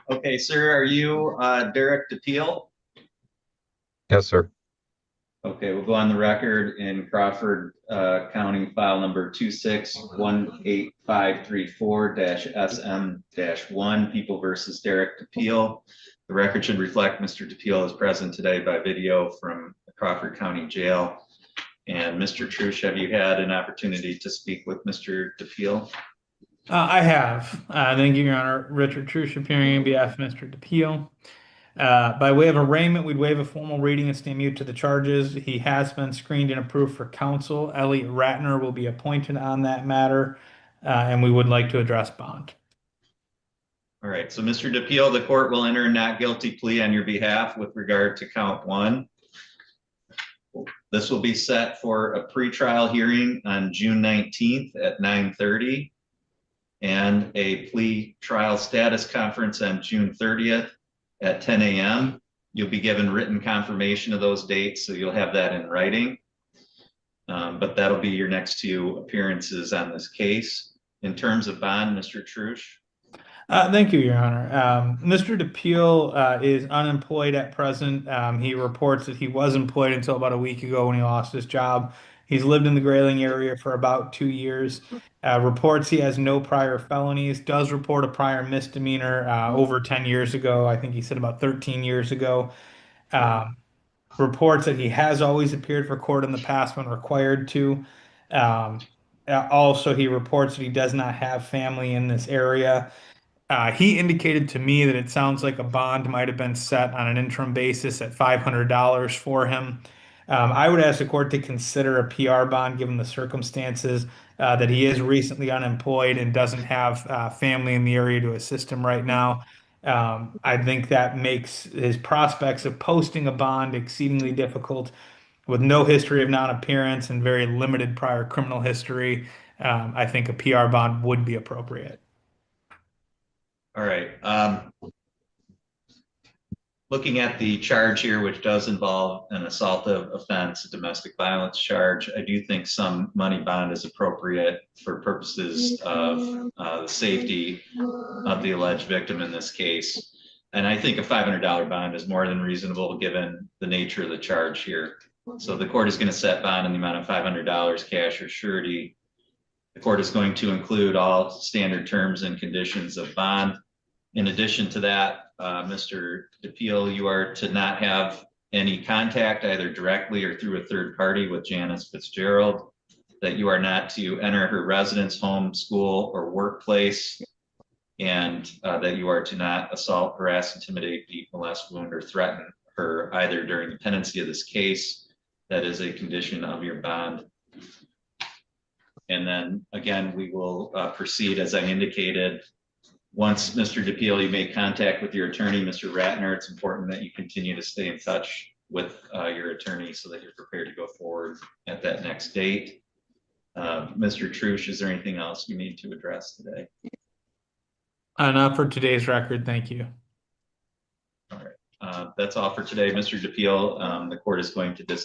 Okay, sir, are you Derek DePeel? Yes, sir. Okay, we'll go on the record in Crawford County file number 2618534-SM-1, People versus Derek DePeel. The record should reflect Mr. DePeel is present today by video from the Crawford County Jail. And Mr. Trush, have you had an opportunity to speak with Mr. DePeel? I have. Thank you, Your Honor. Richard Trush appearing on behalf of Mr. DePeel. By way of arraignment, we'd waive a formal reading and stand mute to the charges. He has been screened and approved for counsel. Elliot Ratner will be appointed on that matter, and we would like to address bond. All right, so Mr. DePeel, the court will enter a not guilty plea on your behalf with regard to count one. This will be set for a pretrial hearing on June 19th at 9:30 and a plea trial status conference on June 30th at 10 a.m. You'll be given written confirmation of those dates, so you'll have that in writing. But that'll be your next two appearances on this case. In terms of bond, Mr. Trush. Thank you, Your Honor. Mr. DePeel is unemployed at present. He reports that he was employed until about a week ago when he lost his job. He's lived in the Grayling area for about 2 years. Reports he has no prior felonies, does report a prior misdemeanor over 10 years ago. I think he said about 13 years ago. Reports that he has always appeared for court in the past when required to. Also, he reports that he does not have family in this area. He indicated to me that it sounds like a bond might have been set on an interim basis at $500 for him. I would ask the court to consider a PR bond given the circumstances that he is recently unemployed and doesn't have family in the area to assist him right now. I think that makes his prospects of posting a bond exceedingly difficult with no history of non-appearance and very limited prior criminal history. I think a PR bond would be appropriate. All right. Looking at the charge here, which does involve an assaultive offense, a domestic violence charge, I do think some money bond is appropriate for purposes of the safety of the alleged victim in this case. And I think a $500 bond is more than reasonable given the nature of the charge here. So the court is going to set bond in the amount of $500 cash or surety. The court is going to include all standard terms and conditions of bond. In addition to that, Mr. DePeel, you are to not have any contact either directly or through a third party with Janice Fitzgerald, that you are not to enter her residence, home, school, or workplace, and that you are to not assault, harass, intimidate, beat, molest, wound, or threaten her either during the pendency of this case. That is a condition of your bond. And then again, we will proceed as I indicated. Once Mr. DePeel, you make contact with your attorney, Mr. Ratner, it's important that you continue to stay in touch with your attorney so that you're prepared to go forward at that next date. Mr. Trush, is there anything else you need to address today? Enough for today's record. Thank you. All right. That's all for today, Mr. DePeel. The court is going to disconnect.